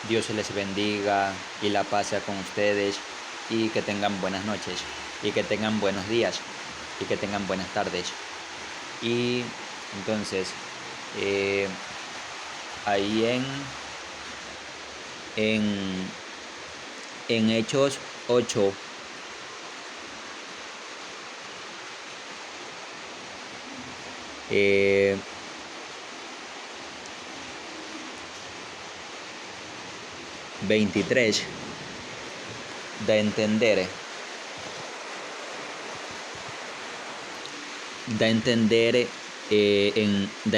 Dios se les bendiga y la paz sea con ustedes y que tengan buenas noches y que tengan buenos días y que tengan buenas tardes. Y entonces, eh, ahí en, en Hechos 8, eh, 23, da a entender, da a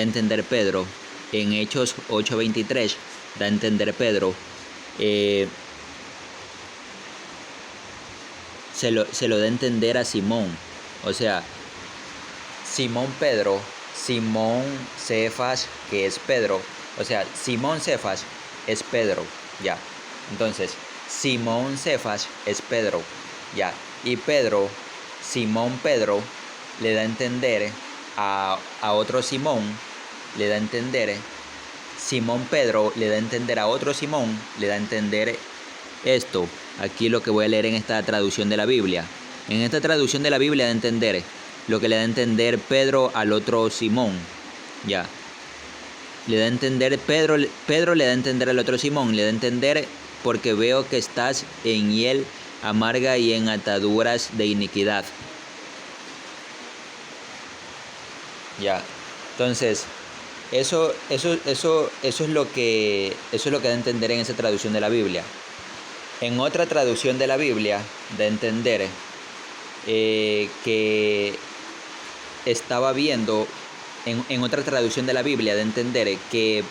entender Pedro, en Hechos 8:23, da a entender Pedro, eh, se lo da a entender a Simón, o sea, Simón Pedro, Simón Cefas, que es Pedro, o sea, Simón Cefas es Pedro, ya. Entonces, Simón Cefas es Pedro, ya. Y Pedro, Simón Pedro, le da a entender a otro Simón, le da a entender, Simón Pedro le da a entender a otro Simón, le da a entender esto. Aquí lo que voy a leer en esta traducción de la Biblia. En esta traducción de la Biblia da a entender lo que le da a entender Pedro al otro Simón. Ya. Le da a entender Pedro le da a entender al otro Simón, le da a entender porque veo que estás en hiel amarga y en ataduras de iniquidad. Ya. Entonces, eso es lo que da a entender en esa traducción de la Biblia. En otra traducción de la Biblia da a entender que estaba viendo, en otra traducción de la Biblia da a entender que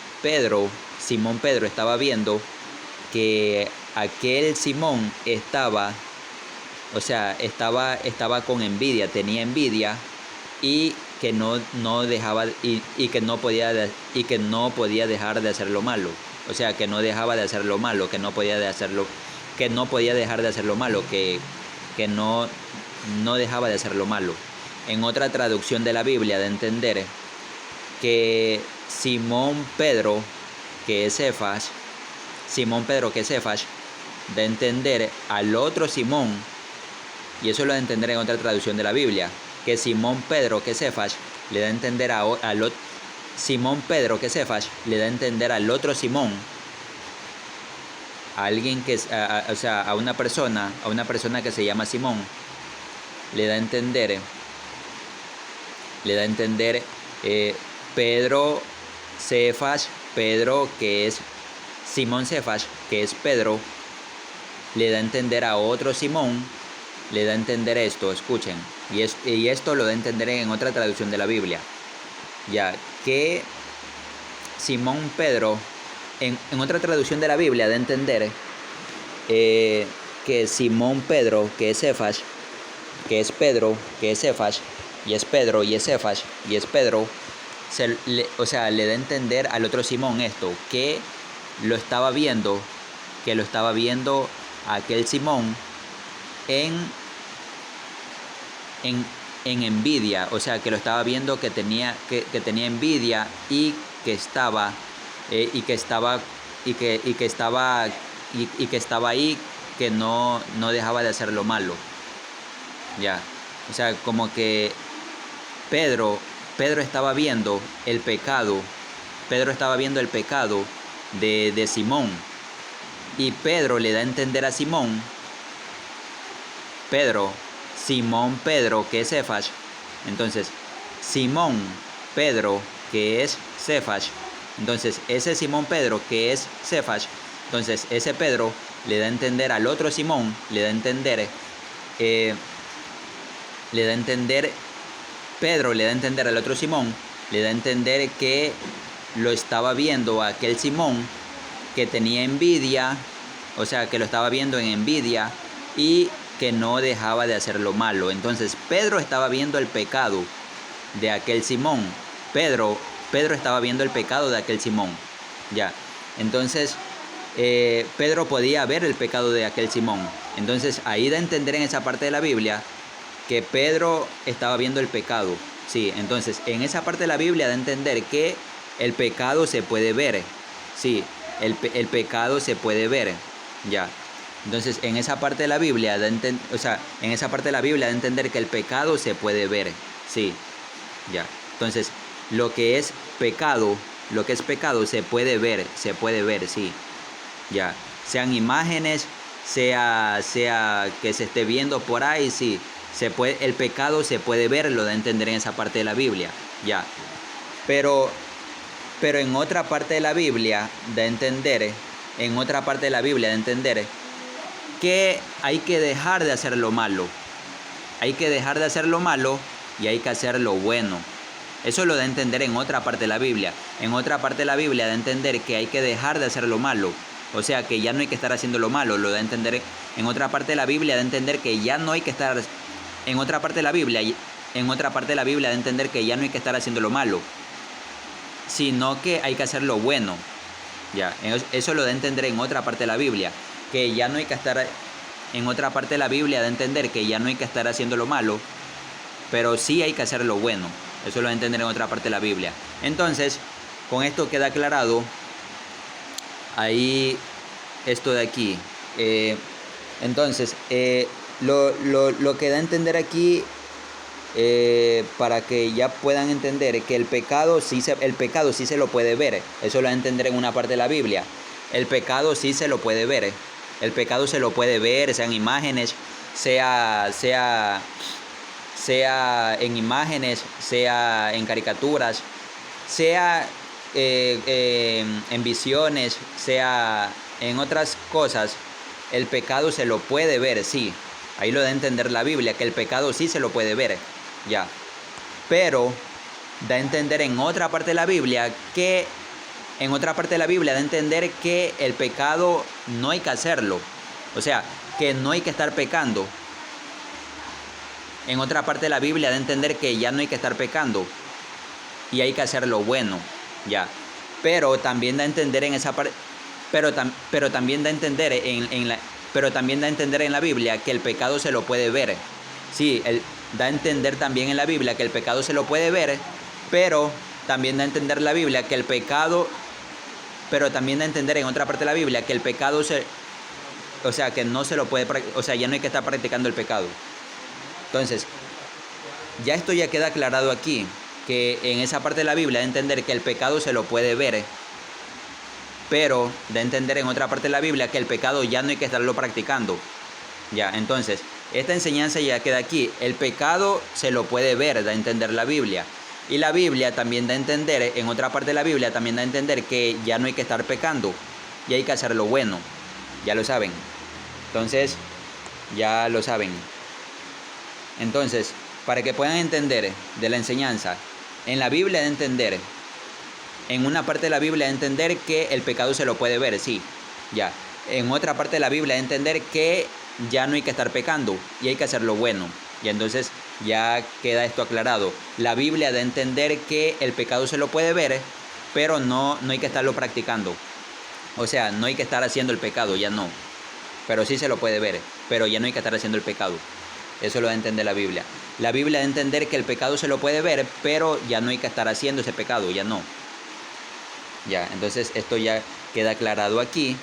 Simón Pedro estaba viendo que aquel Simón estaba con envidia, tenía envidia y que no dejaba y que no podía dejar de hacer lo malo. O sea, que no dejaba de hacer lo malo, que no podía dejar de hacer lo malo, que no dejaba de hacer lo malo. En otra traducción de la Biblia de entender que Simón Pedro, que es Cefas, de entender al otro Simón, y eso lo da a entender en otra traducción de la Biblia, que Simón Pedro, que es Cefas, le da a entender Simón Pedro, que es Cefas, le da a entender al otro Simón, a alguien que a una persona que se llama Simón, le da a entender Pedro Cefas, Pedro que es Simón Cefas, que es Pedro, le da a entender a otro Simón, le da a entender esto, escuchen, y esto lo da a entender en otra traducción de la Biblia, ya que Simón Pedro, en otra traducción de la Biblia da a entender que Simón Pedro, que es Cefas, que es Pedro, que es Cefas, y es Pedro, y es Cefas, y es Pedro, le da a entender al otro Simón esto, que lo estaba viendo aquel Simón en envidia, o sea, que lo estaba viendo que tenía envidia y que estaba ahí, que no dejaba de hacer lo malo. Ya. O sea, como que Pedro estaba viendo el pecado. Pedro estaba viendo el pecado de Simón. Y Pedro le da a entender a Simón. Simón Pedro, que es Cefas. Entonces, Simón Pedro, que es Cefas. Entonces, ese Simón Pedro, que es Cefas. Entonces, ese Pedro le da a entender al otro Simón, Pedro le da a entender al otro Simón, le da a entender que lo estaba viendo a aquel Simón que tenía envidia, o sea, que lo estaba viendo en envidia y que no dejaba de hacer lo malo. Entonces, Pedro estaba viendo el pecado de aquel Simón. Pedro estaba viendo el pecado de aquel Simón. Ya. Entonces, Pedro podía ver el pecado de aquel Simón. Entonces, ahí da a entender en esa parte de la Biblia que Pedro estaba viendo el pecado. Sí, entonces en esa parte de la Biblia da a entender que el pecado se puede ver. Sí, el pecado se puede ver, ya. Entonces, en esa parte de la Biblia, en esa parte de la Biblia de entender que el pecado se puede ver, sí, ya. Entonces, lo que es pecado se puede ver, sí, ya. Sean imágenes, sea que se esté viendo por ahí, sí, el pecado se puede ver, lo da a entender en esa parte de la Biblia, ya. Pero en otra parte de la Biblia da a entender, que hay que dejar de hacer lo malo. Hay que dejar de hacer lo malo y hay que hacer lo bueno. Eso lo da a entender en otra parte de la Biblia. En otra parte de la Biblia da a entender que hay que dejar de hacer lo malo. O sea, que ya no hay que estar haciendo lo malo. Lo da a entender en otra parte de la Biblia da a entender que ya no hay que estar... En otra parte de la Biblia da a entender que ya no hay que estar haciendo lo malo, sino que hay que hacer lo bueno. Ya, eso lo da a entender en otra parte de la Biblia, que ya no hay que estar... En otra parte de la Biblia da a entender que ya no hay que estar haciendo lo malo, pero sí hay que hacer lo bueno. Eso lo da a entender en otra parte de la Biblia. Entonces, con esto queda aclarado ahí esto de aquí. Entonces, lo que da a entender aquí, para que ya puedan entender que el pecado sí se lo puede ver. Eso lo da a entender en una parte de la Biblia. El pecado sí se lo puede ver. El pecado se lo puede ver, sean imágenes, sea en imágenes, sea en caricaturas, sea en visiones, sea en otras cosas. El pecado se lo puede ver, sí. Ahí lo da a entender la Biblia, que el pecado sí se lo puede ver, ya. Pero da a entender en otra parte de la Biblia que... En otra parte de la Biblia da a entender que el pecado no hay que hacerlo. O sea, que no hay que estar pecando. En otra parte de la Biblia da a entender que ya no hay que estar pecando y hay que hacer lo bueno, ya. Pero también da a entender en esa parte... Pero también da a entender en la Biblia que el pecado se lo puede ver. Sí, da a entender también en la Biblia que el pecado se lo puede ver, pero también da a entender la Biblia que el pecado... Pero también da a entender en otra parte de la Biblia que el pecado o sea, que no se lo puede... O sea, ya no hay que estar practicando el pecado. Entonces, ya esto ya queda aclarado aquí, que en esa parte de la Biblia da a entender que el pecado se lo puede ver, pero da a entender en otra parte de la Biblia que el pecado ya no hay que estarlo practicando. Ya, entonces, esta enseñanza ya queda aquí. El pecado se lo puede ver, da a entender la Biblia. Y la Biblia también da a entender, en otra parte de la Biblia también da a entender que ya no hay que estar pecando y hay que hacer lo bueno. Ya lo saben. Entonces, ya lo saben. Entonces, para que puedan entender de la enseñanza, en la Biblia da a entender, en una parte de la Biblia da a entender que el pecado se lo puede ver, sí, ya. En otra parte de la Biblia da a entender que ya no hay que estar pecando y hay que hacer lo bueno. Y entonces ya queda esto aclarado. La Biblia da a entender que el pecado se lo puede ver, pero no hay que estarlo practicando. O sea, no hay que estar haciendo el pecado, ya no. Pero sí se lo puede ver, pero ya no hay que estar haciendo el pecado. Eso lo da a entender la Biblia. La Biblia da a entender que el pecado se lo puede ver, pero ya no hay que estar haciendo ese pecado, ya no. Ya, entonces esto ya queda aclarado aquí.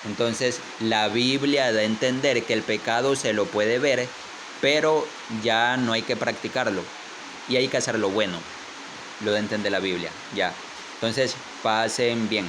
Entonces la Biblia da a entender que el pecado se lo puede ver, pero ya no hay que practicarlo y hay que hacer lo bueno. Lo da a entender la Biblia, ya. Entonces pasen bien.